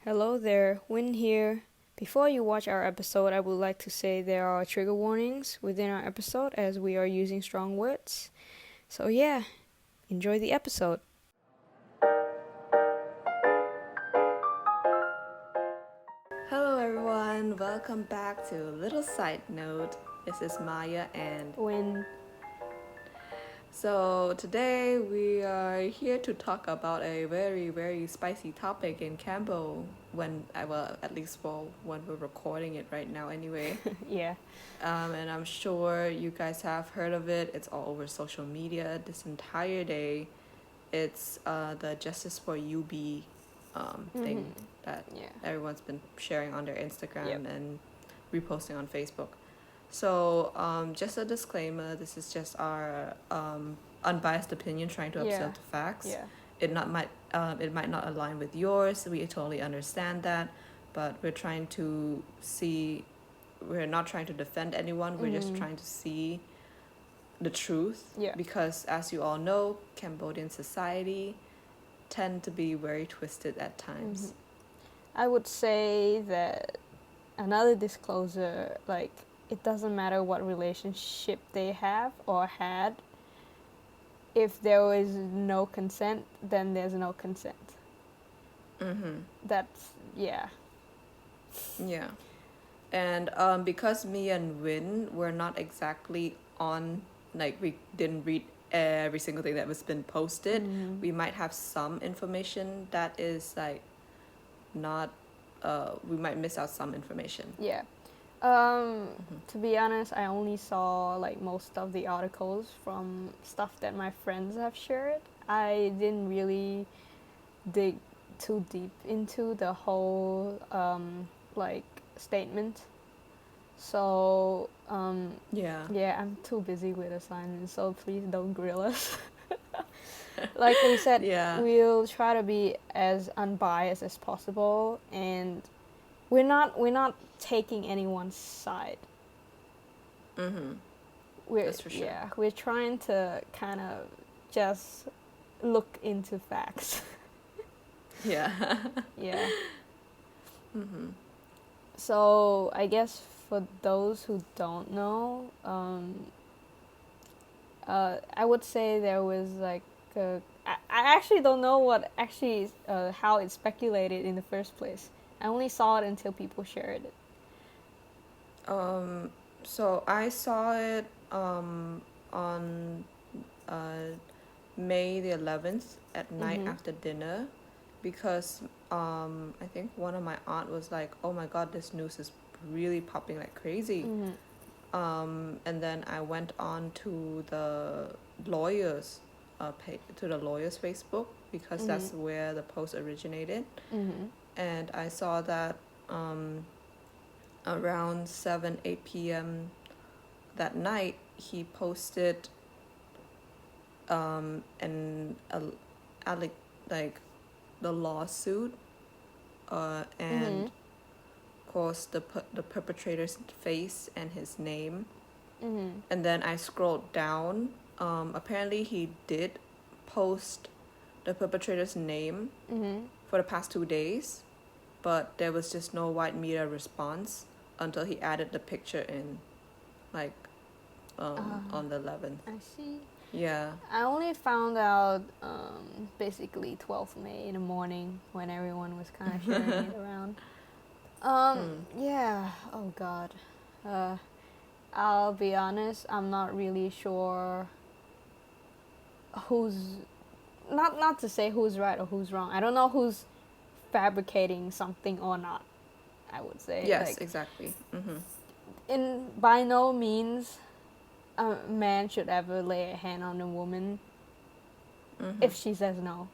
Hello there, Win here. Before you watch our episode, I would like to say there are trigger warnings within our episode as we are using strong words. So, yeah, enjoy the episode. Hello everyone, welcome back to Little Side Note. This is Maya and Win. so today we are here to talk about a very spicy topic in Cambo at least for when we're recording it right now anyway. Yeah. And I'm sure you guys have heard of it. It's all over social media this entire day. It's the Justice for Yubi thing that everyone's been sharing on their Instagram and reposting on Facebook. So just a disclaimer, this is just our unbiased opinion trying to observe the facts. Yeah. It might not align with yours. We totally understand that, but we're trying to see. We're not trying to defend anyone. We're just trying to see the truth. Yeah. Because as you all know, Cambodian society tend to be very twisted at times. I would say that another disclosure, like, it doesn't matter what relationship they have or had. If there was no consent, then there's no consent. That's, yeah. Yeah. And because me and Win were not exactly on, like, we didn't read every single thing that was been posted, we might have some information that is, like, not, we might miss out some information. Yeah. To be honest, I only saw, like, most of the articles from stuff that my friends have shared. I didn't really dig too deep into the whole, like, statement. So, yeah, I'm too busy with assignments, so please don't grill us. Like we said, we'll try to be as unbiased as possible, and we're not taking anyone's side. That's for sure. Yeah, we're trying to kind of just look into facts. Yeah. Yeah. So I guess for those who don't know, I would say there was like I actually don't know what actually how it's speculated in the first place. I only saw it until people shared it. So I saw it on May the 11th at night after dinner, because I think one of my aunt was like, "Oh my God, this news is really popping like crazy." And then I went on to the lawyers to the lawyers Facebook, because that's where the post originated. And I saw that around 7-8 p.m. that night he posted like the lawsuit and of course the perpetrator's face and his name. And then I scrolled down. Apparently he did post the perpetrator's name for the past 2 days, but there was just no white media response until he added the picture in, like, on the 11th. I see. Yeah. I only found out basically 12th May in the morning when everyone was kind of sharing it around. Yeah. Oh God. I'll be honest. I'm not really sure who's not to say who's right or who's wrong. I don't know who's fabricating something or not. I would say. Yes, like, exactly. In by no means a man should ever lay a hand on a woman if she says no,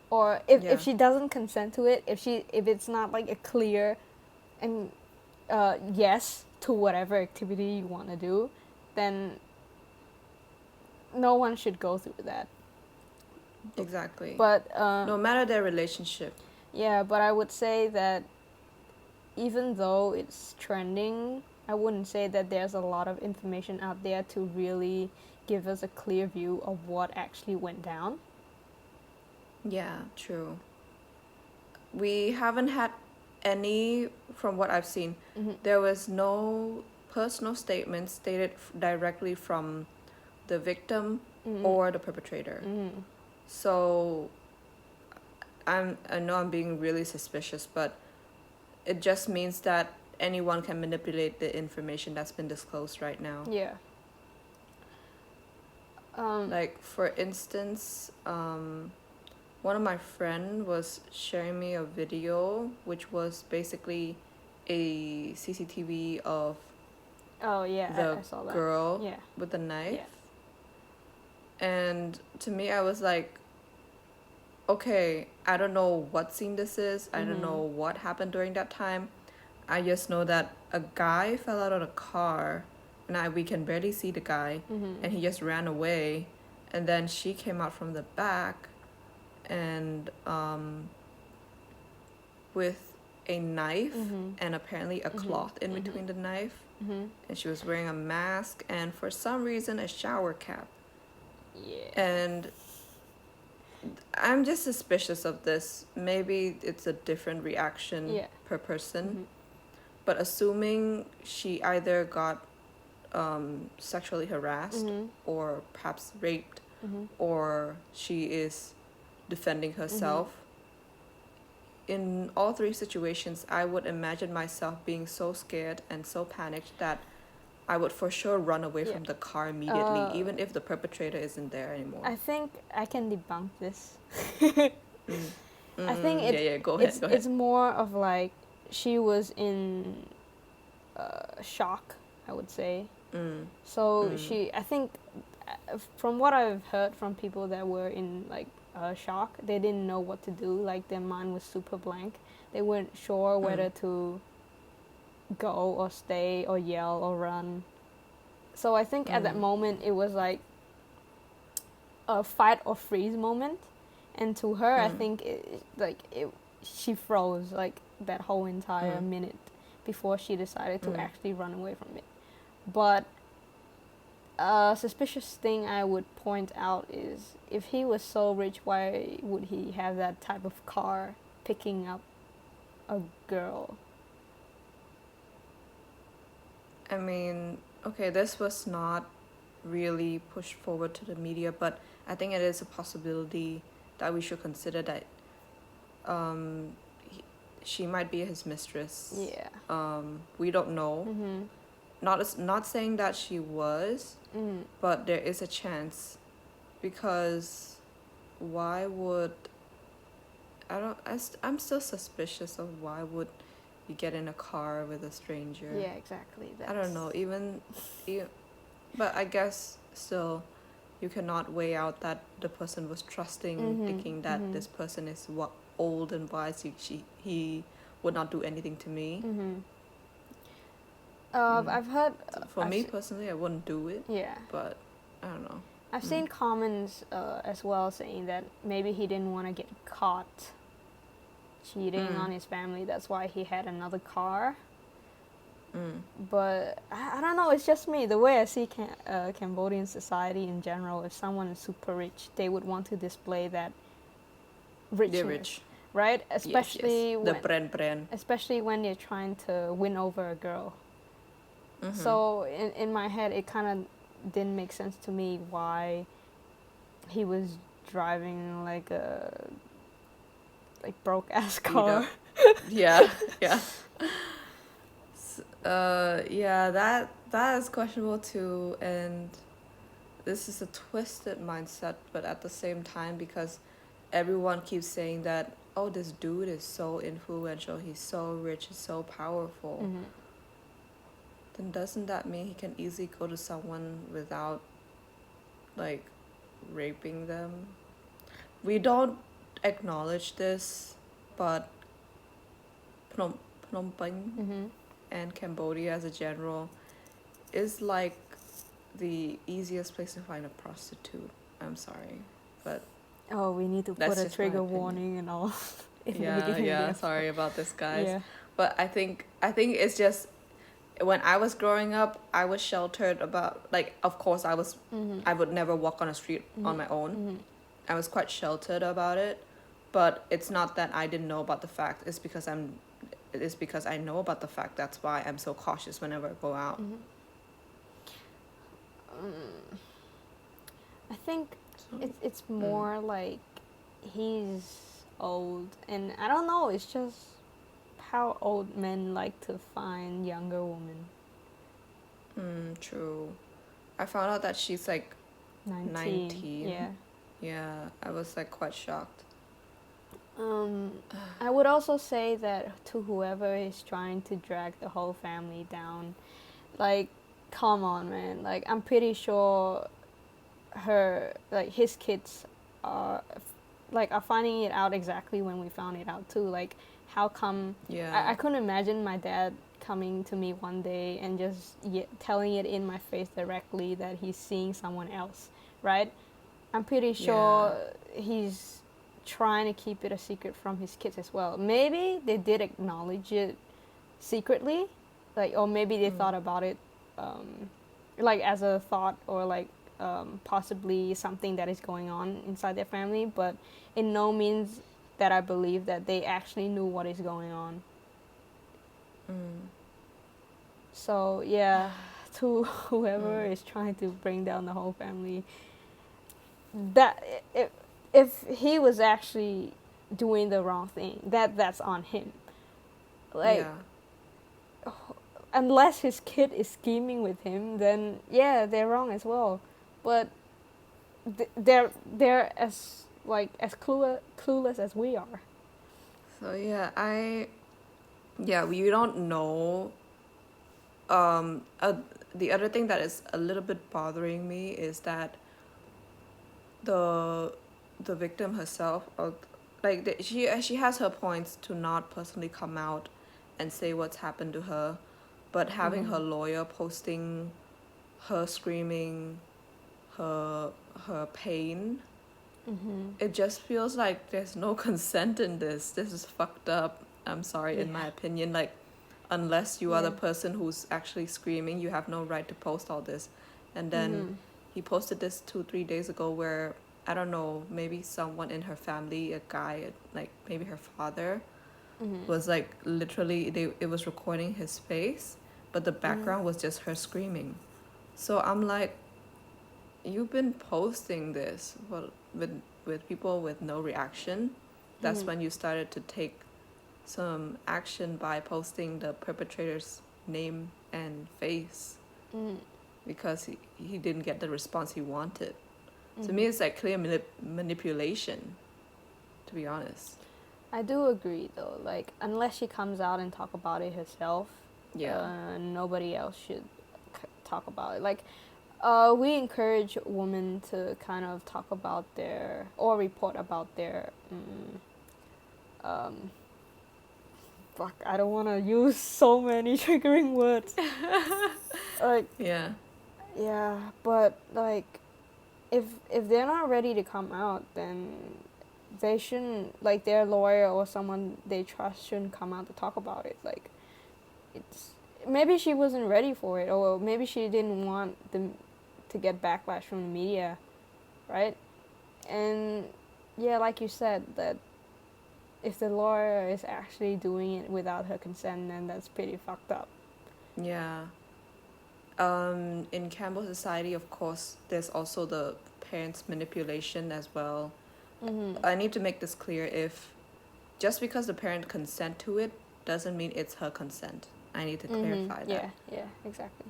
or if she doesn't consent to it, if it's not like a clear and yes to whatever activity you want to do, then no one should go through that. Exactly. But no matter their relationship. Yeah, but I would say that even though it's trending, I wouldn't say that there's a lot of information out there to really give us a clear view of what actually went down. Yeah, true. we haven't had any, from what I've seen, there was no personal statement stated directly from the victim or the perpetrator. So I know I'm being really suspicious, but it just means that anyone can manipulate the information that's been disclosed right now. Yeah. Like, for instance, one of my friend was sharing me a video which was basically a CCTV of Oh yeah, the I saw that. girl Yeah. with the knife. Yeah. And to me, I was like, okay, I don't know what scene this is. I don't know what happened during that time. I just know that a guy fell out of the car, and we can barely see the guy, and he just ran away. And then she came out from the back, and with a knife and apparently a cloth in between the knife, and she was wearing a mask and for some reason a shower cap. Yeah. And I'm just suspicious of this. Maybe it's a different reaction per person. But assuming she either got sexually harassed or perhaps raped or she is defending herself, in all three situations, I would imagine myself being so scared and so panicked that I would for sure run away from the car immediately, even if the perpetrator isn't there anymore. I think I can debunk this. I think Go ahead. it's more of like she was in shock, I would say. So I think from what I've heard from people that were in like shock, they didn't know what to do. Like their mind was super blank. They weren't sure whether to go or stay or yell or run. So I think at that moment it was like a fight or freeze moment, and to her I think she froze like that whole entire minute before she decided to actually run away from it. But a suspicious thing I would point out is if he was so rich, why would he have that type of car picking up a girl? I mean, okay, this was not really pushed forward to the media, but I think it is a possibility that we should consider that she might be his mistress. Yeah. We don't know. Not saying that she was, but there is a chance, because why would I'm still suspicious of why would you get in a car with a stranger. Yeah, exactly. I don't know, even but I guess still you cannot weigh out that the person was trusting, thinking that this person is old and wise, he would not do anything to me. I've heard for me personally, I wouldn't do it. Yeah. But I don't know. I've seen comments as well saying that maybe he didn't want to get caught cheating on his family. That's why he had another car. But I don't know. It's just me. The way I see Cambodian society in general, if someone is super rich, they would want to display that richness. They're rich. Right? Especially yes. The brand. Especially when they're trying to win over a girl. So in my head, it kind of didn't make sense to me why he was driving like a broke ass car. yeah. That is questionable too, and this is a twisted mindset, but at the same time, because everyone keeps saying that, oh, this dude is so influential, he's so rich, he's so powerful. Then doesn't that mean he can easily go to someone without like raping them? We don't acknowledge this, but Phnom Penh and Cambodia as a general is like the easiest place to find a prostitute. I'm sorry, but oh, we need to put a trigger warning and all. Yeah. Sorry about this, guys. Yeah. But I think it's just, when I was growing up, I was sheltered about, like, of course I was I would never walk on a street on my own. I was quite sheltered about it, But it's not that I didn't know about the fact. It's because I know about the fact. That's why I'm so cautious whenever I go out. I think So, it's more like he's old, and I don't know. It's just how old men like to find younger women. true. I found out that she's like 19. Yeah. Yeah, I was like quite shocked. I would also say that to whoever is trying to drag the whole family down, like, come on, man. Like, I'm pretty sure his kids are are finding it out exactly when we found it out too. Like, how come? Yeah. I couldn't imagine my dad coming to me one day and just telling it in my face directly that he's seeing someone else, right? I'm pretty sure he's trying to keep it a secret from his kids as well. Maybe they did acknowledge it secretly, or maybe they thought about it, as a thought, or possibly something that is going on inside their family. But in no means that I believe that they actually knew what is going on. So yeah, to whoever is trying to bring down the whole family, that if he was actually doing the wrong thing, that's on him. Unless his kid is scheming with him, then yeah, they're wrong as well. But they're as clueless as we are. So we don't know. The other thing that is a little bit bothering me is that the victim herself, she has her points to not personally come out and say what's happened to her, but having her lawyer posting her screaming, her pain, it just feels like there's no consent in this. This is fucked up. I'm sorry, in my opinion. Like, unless you are the person who's actually screaming, you have no right to post all this. And then he posted this 2-3 days ago where, I don't know, maybe someone in her family, a guy, like maybe her father, was like literally, it was recording his face, but the background was just her screaming. So I'm like, you've been posting this with people with no reaction. That's when you started to take some action by posting the perpetrator's name and face, because he didn't get the response he wanted. To me, it's like clear manipulation, to be honest. I do agree, though. Like, unless she comes out and talk about it herself, nobody else should talk about it. Like, we encourage women to kind of talk about or report about their, I don't want to use so many triggering words. Yeah, but like, if they're not ready to come out, then they shouldn't, like, their lawyer or someone they trust shouldn't come out to talk about it. Like, it's, maybe she wasn't ready for it, or maybe she didn't want them to get backlash from the media, right? And yeah, like you said, that if the lawyer is actually doing it without her consent, then that's pretty fucked up. Yeah. In Campbell society, of course, there's also the parents' manipulation as well. I need to make this clear. If just because the parent consent to it doesn't mean it's her consent. I need to clarify that. Yeah, exactly.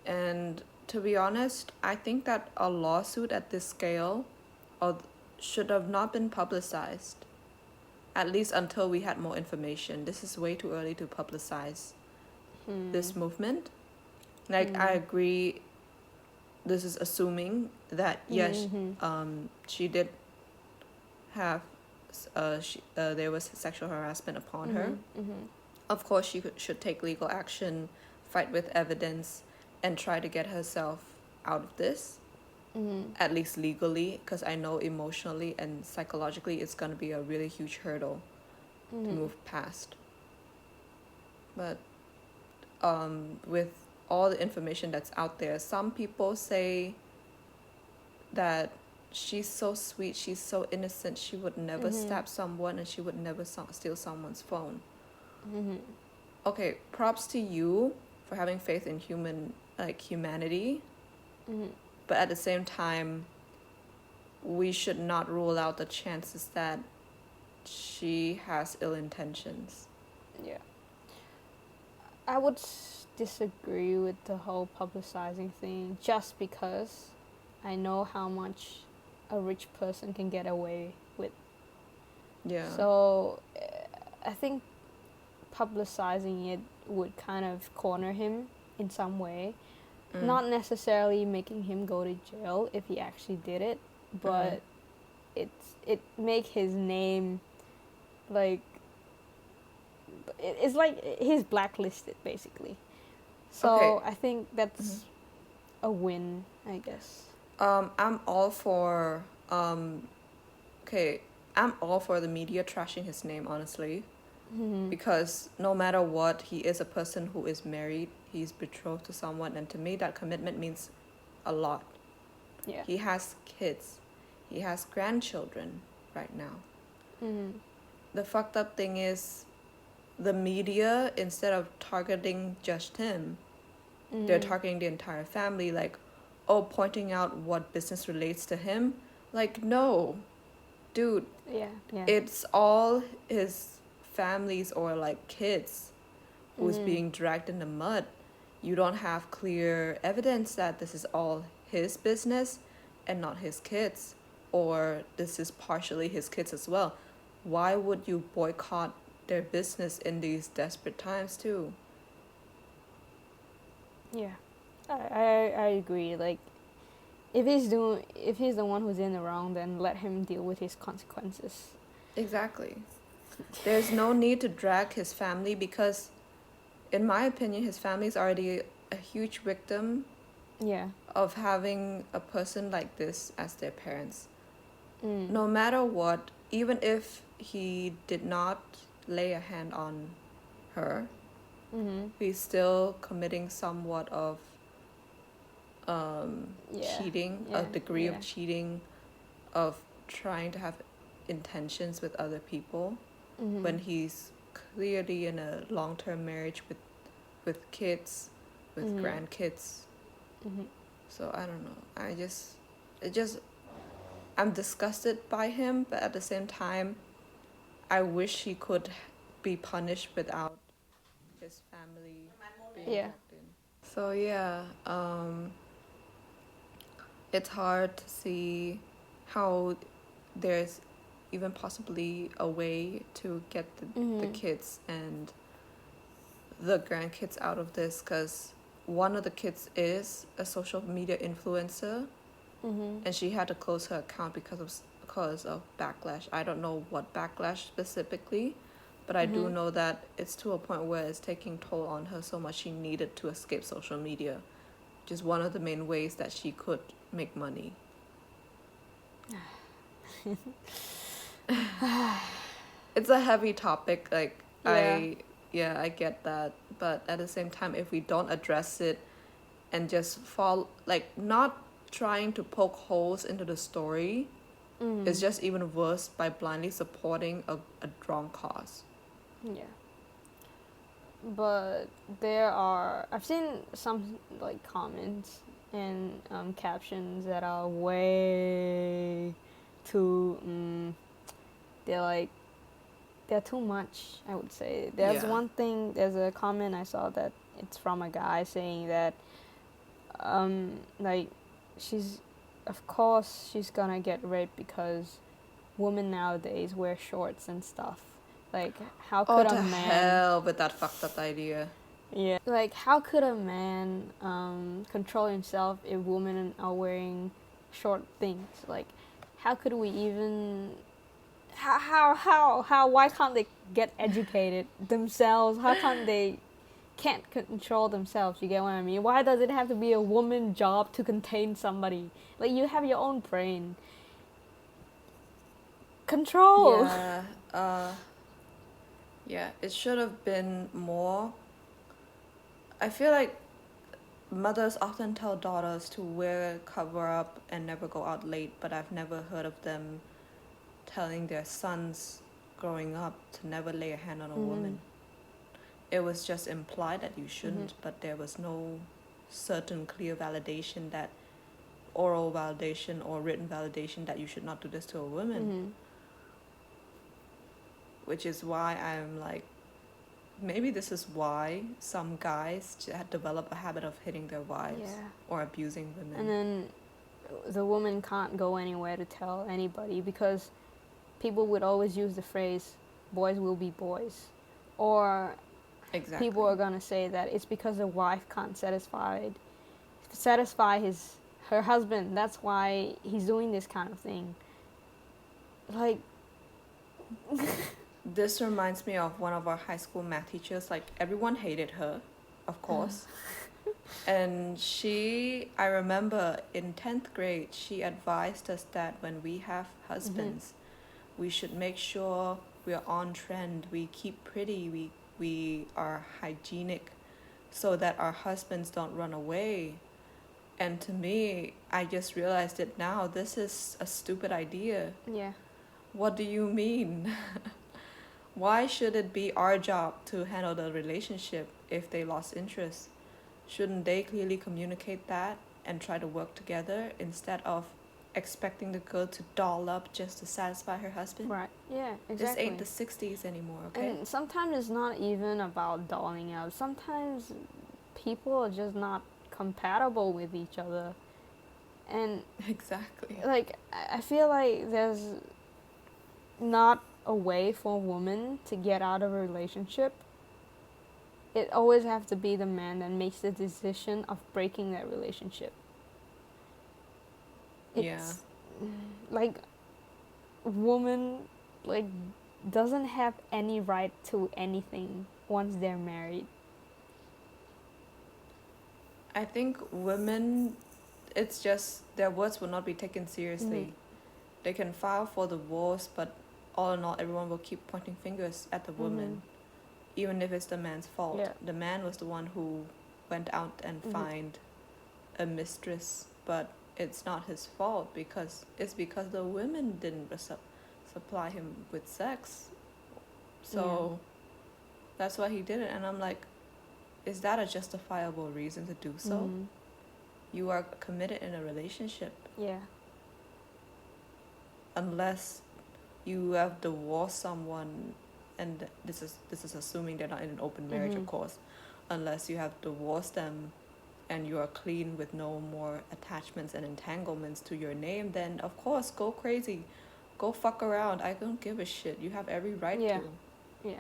And to be honest, I think that a lawsuit at this scale should have not been publicized, at least until we had more information. This is way too early to publicize this movement. Like, I agree, this is assuming that, yes, she did have, there was sexual harassment upon her. Of course, she should take legal action, fight with evidence, and try to get herself out of this, at least legally, because I know emotionally and psychologically it's going to be a really huge hurdle to move past. But with all the information that's out there, some people say that she's so sweet, she's so innocent, she would never stab someone, and she would never steal someone's phone. Okay, props to you for having faith in humanity, but at the same time, we should not rule out the chances that she has ill intentions. Yeah. I would disagree with the whole publicizing thing, just because I know how much a rich person can get away with. Yeah. So I think publicizing it would kind of corner him in some way. Not necessarily making him go to jail if he actually did it, but it make his name like it's like he's blacklisted basically. So I think that's a win, I guess. I'm all for I'm all for the media trashing his name, honestly. Because no matter what, he is a person who is married, he's betrothed to someone, and to me that commitment means a lot. Yeah. He has kids, he has grandchildren right now. The fucked up thing is, the media, instead of targeting just him, they're targeting the entire family, like, pointing out what business relates to him. Like, no, dude. Yeah. It's all his families or like kids who's being dragged in the mud. You don't have clear evidence that this is all his business and not his kids, or this is partially his kids as well. Why would you boycott their business in these desperate times too? Yeah, I agree. Like, if he's the one who's in the wrong, then let him deal with his consequences. Exactly. There's no need to drag his family, because in my opinion his family is already a huge victim of having a person like this as their parents. No matter what, even if he did not lay a hand on her, he's still committing somewhat of cheating, a degree of cheating, of trying to have intentions with other people, when he's clearly in a long-term marriage with kids, with grandkids. So I don't know, I'm disgusted by him, but at the same time I wish he could be punished without his family being locked in. So it's hard to see how there's even possibly a way to get the kids and the grandkids out of this, because one of the kids is a social media influencer, and she had to close her account because of Backlash. I don't know what Backlash specifically, but I do know that it's to a point where it's taking toll on her so much she needed to escape social media, which is one of the main ways that she could make money. It's a heavy topic, like, I get that, but at the same time, if we don't address it and just not trying to poke holes into the story, it's just even worse by blindly supporting a wrong cause. Yeah. But I've seen some like comments and captions that are way too they're too much, I would say. There's a comment I saw that it's from a guy saying that of course she's gonna get raped because women nowadays wear shorts and stuff. Like, how could a man... hell with that fucked up idea. Yeah. Like, how could a man control himself if women are wearing short things? Like, how could we even... How why can't they get educated themselves? How come they can't control themselves? You get what I mean? Why does it have to be a woman's job to contain somebody? Like, you have your own brain. Control. Yeah, it should have been more. I feel like mothers often tell daughters to wear cover up and never go out late, but I've never heard of them telling their sons growing up to never lay a hand on a woman. It was just implied that you shouldn't, but there was no certain clear validation, that oral validation or written validation that you should not do this to a woman. Which is why I'm like, maybe this is why some guys develop a habit of hitting their wives or abusing women. And then the woman can't go anywhere to tell anybody, because people would always use the phrase, boys will be boys. Or people are going to say that it's because the wife can't satisfy her husband. That's why he's doing this kind of thing. Like... This reminds me of one of our high school math teachers. Like, everyone hated her, of course. And I remember in 10th grade, she advised us that when we have husbands, we should make sure we're on trend, we keep pretty, we are hygienic, so that our husbands don't run away. And to me, I just realized it now. This is a stupid idea. Yeah. What do you mean? Why should it be our job to handle the relationship if they lost interest? Shouldn't they clearly communicate that and try to work together instead of expecting the girl to doll up just to satisfy her husband? Right. Yeah, exactly. This ain't the 60s anymore, okay? And sometimes it's not even about dolling up. Sometimes people are just not compatible with each other. And... Exactly. Like, I feel like there's not a way for a woman to get out of a relationship. It always has to be the man that makes the decision of breaking that relationship. It's, like, woman, like, doesn't have any right to anything once they're married. I think women, it's just their words will not be taken seriously. They can file for divorce, but all in all, everyone will keep pointing fingers at the woman, even if it's the man's fault. Yeah. The man was the one who went out and found a mistress, but it's not his fault, because the women didn't supply him with sex. So that's why he did it. And I'm like, is that a justifiable reason to do so? You are committed in a relationship. Yeah. Unless you have divorced someone, and this is assuming they're not in an open marriage, of course. Unless you have divorced them and you are clean with no more attachments and entanglements to your name, then of course go crazy, go fuck around. I don't give a shit. You have every right to. Yeah.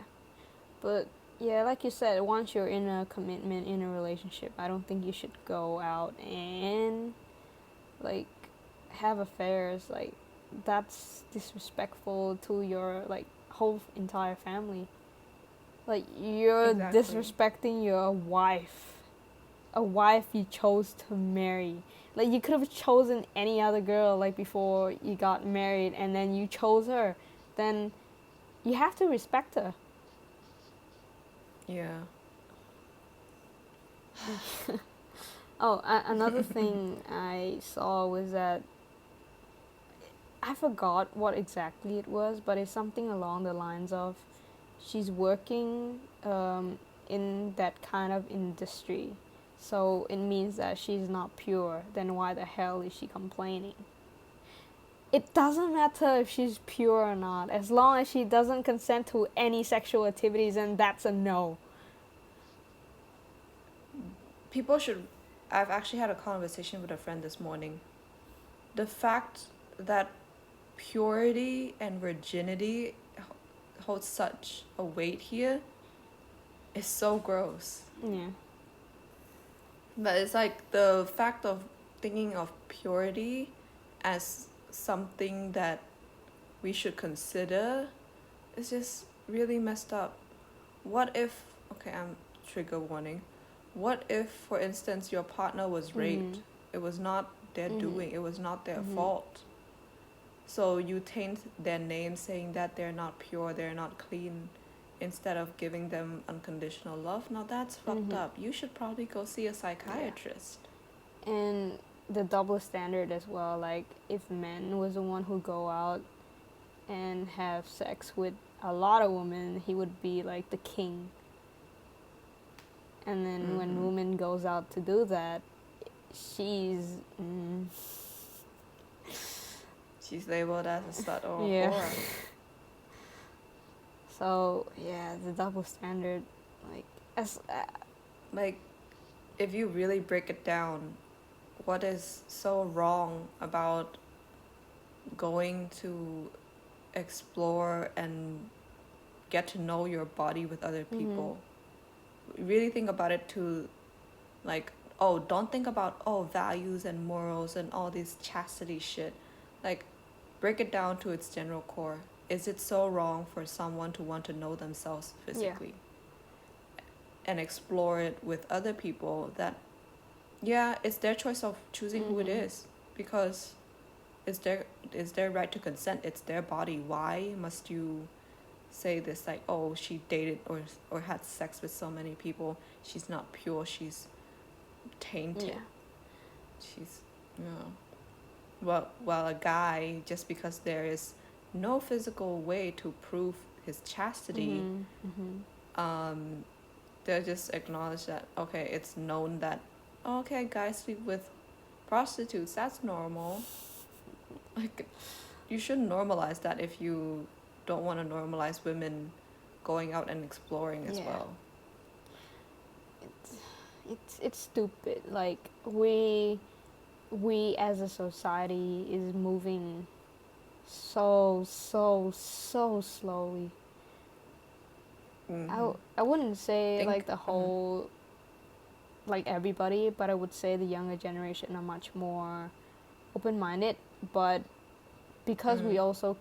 But yeah, like you said, once you're in a commitment, in a relationship, I don't think you should go out and like have affairs. Like, that's disrespectful to your like whole entire family. Like, you're disrespecting your wife, a wife you chose to marry. Like, you could have chosen any other girl like before you got married, and then you chose her. Then you have to respect her. Yeah. Another thing I saw was that I forgot what exactly it was, but it's something along the lines of she's working in that kind of industry, so it means that she's not pure. Then why the hell is she complaining? It doesn't matter if she's pure or not, as long as she doesn't consent to any sexual activities, and that's a no. People should... I've actually had a conversation with a friend this morning. The fact that purity and virginity holds such a weight here is so gross. Yeah. But it's like the fact of thinking of purity as something that we should consider is just really messed up. What if... Okay, I'm trigger warning. What if, for instance, your partner was raped? It was not their doing. It was not their fault. So you taint their name saying that they're not pure, they're not clean instead of giving them unconditional love. Now that's fucked up. You should probably go see a psychiatrist. And the double standard as well, like if men was the one who go out and have sex with a lot of women, he would be like the king. And then when woman goes out to do that, she's she's labeled as a slut or a whore. So yeah, the double standard, like like if you really break it down, what is so wrong about going to explore and get to know your body with other people? Really think about it too, like, oh, don't think about values and morals and all this chastity shit. Like, break it down to its general core. Is it so wrong for someone to want to know themselves physically and explore it with other people? That it's their choice of choosing who it is, because it's their right to consent. It's their body. Why must you say this, like, oh, she dated or had sex with so many people, she's not pure, she's tainted, she's while a guy, just because there is no physical way to prove his chastity, they'll just acknowledge that, okay, it's known that, okay, guys sleep with prostitutes, that's normal. Like, you shouldn't normalize that if you don't want to normalize women going out and exploring as well. It's stupid. Like, we as a society is moving so slowly. I wouldn't say like the whole like everybody, but I would say the younger generation are much more open-minded, but because we also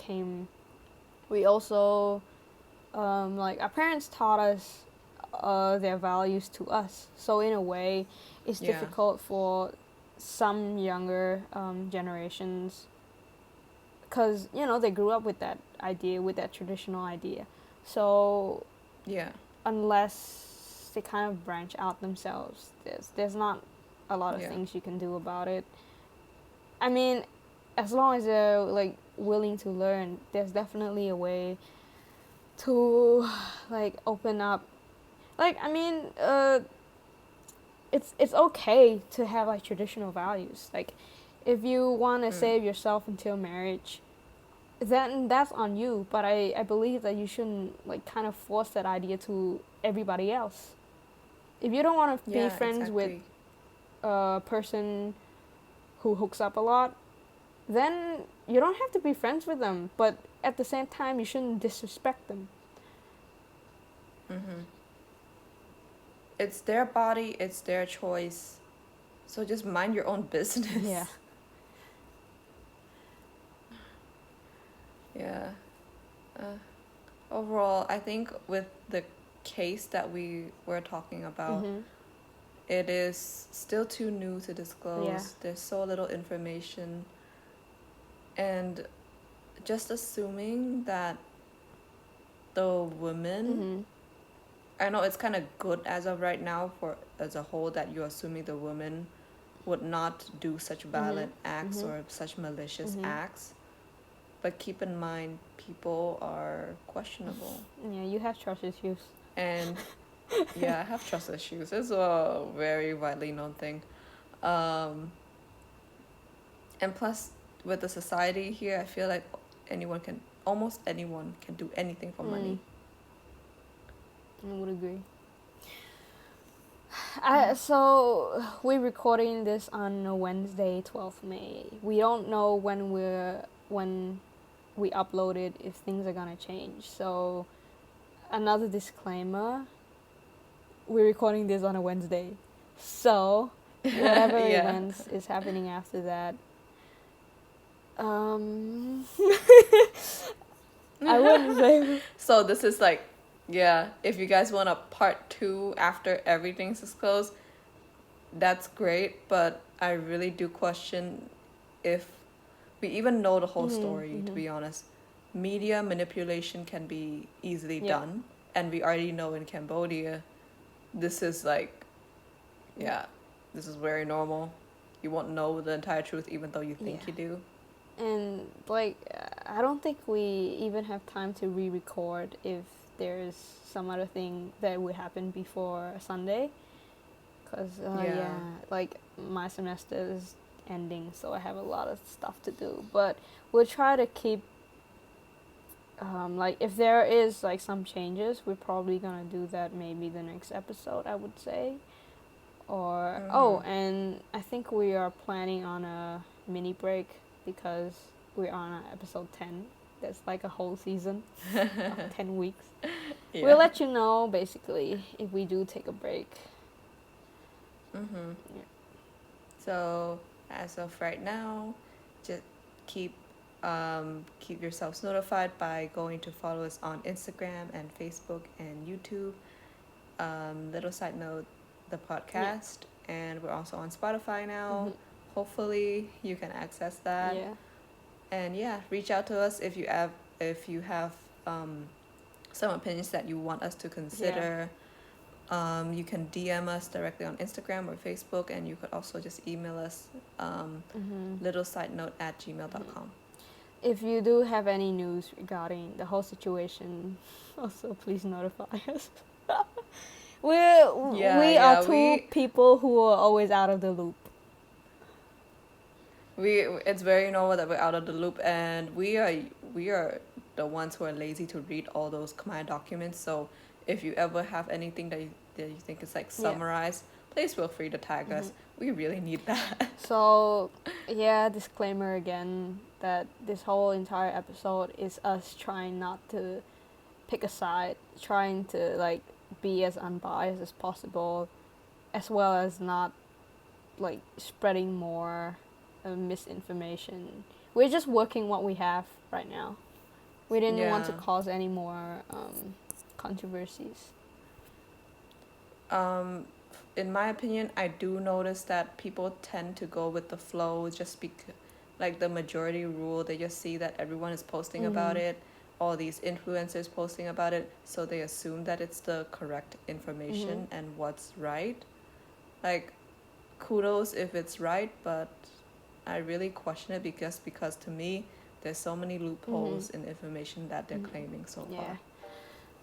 like our parents taught us their values to us, so in a way it's difficult for some younger generations, because they grew up with that idea, with that traditional idea, so unless they kind of branch out themselves, there's not a lot of things you can do about it. I mean, as long as they're like willing to learn, there's definitely a way to like open up. Like, I mean, it's okay to have like traditional values. Like, if you want to save yourself until marriage, then that's on you. But I believe that you shouldn't like kind of force that idea to everybody else. If you don't want to be friends with a person who hooks up a lot, then you don't have to be friends with them. But at the same time, you shouldn't disrespect them. It's their body, it's their choice. So just mind your own business. Overall, I think with the case that we were talking about, it is still too new to disclose. There's so little information. And just assuming that the women, I know it's kind of good as of right now for as a whole that you're assuming the women would not do such violent acts or such malicious acts. But keep in mind, people are questionable. Yeah, you have trust issues. And I have trust issues. It's a very widely known thing. And plus, with the society here, I feel like almost anyone can do anything for money. I would agree. So we're recording this on a Wednesday, 12th May. We don't know when we upload it, if things are gonna change. So another disclaimer, we're recording this on a Wednesday. So whatever events is happening after that, I wouldn't say. So this is like, if you guys want a part 2 after everything's disclosed, that's great, but I really do question if we even know the whole story, to be honest. Media manipulation can be easily done. and we already know in Cambodia, this is like, yeah, this is very normal. You won't know the entire truth even though you think you do. And like, I don't think we even have time to re-record if there's some other thing that would happen before Sunday. Because, like, my semester is ending, so I have a lot of stuff to do. But we'll try to keep, like, if there is, like, some changes, we're probably gonna do that maybe the next episode, I would say. Or, and I think we are planning on a mini break because we're on episode 10. That's like a whole season of 10 weeks. Yeah. We'll let you know, basically, if we do take a break. Yeah. So, as of right now, just keep yourselves notified by going to follow us on Instagram and Facebook and YouTube. Little side note, the podcast, and we're also on Spotify now. Hopefully you can access that. And reach out to us if you have some opinions that you want us to consider. You can DM us directly on Instagram or Facebook, and you could also just email us littlesidenote@gmail.com. If you do have any news regarding the whole situation, also please notify us. We are two people who are always out of the loop. It's very normal that we're out of the loop, and we are the ones who are lazy to read all those Khmer documents. So if you ever have anything that you think is like summarized, please feel free to tag us. We really need that. So disclaimer again that this whole entire episode is us trying not to pick a side, trying to like be as unbiased as possible, as well as not like spreading more misinformation. We're just working what we have right now. We didn't want to cause any more controversies. In my opinion, I do notice that people tend to go with the flow just because, like, the majority rule, they just see that everyone is posting about it, all these influencers posting about it, so they assume that it's the correct information and what's right. Like, kudos if it's right, but I really question it because to me, there's so many loopholes in information that they're claiming so far.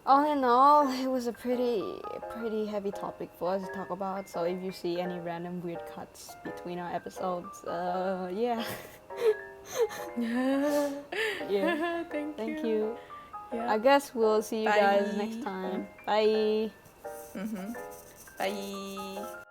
All in all, it was a pretty heavy topic for us to talk about. So if you see any random weird cuts between our episodes, Thank you. Yeah. I guess we'll see you guys next time. Bye. Bye.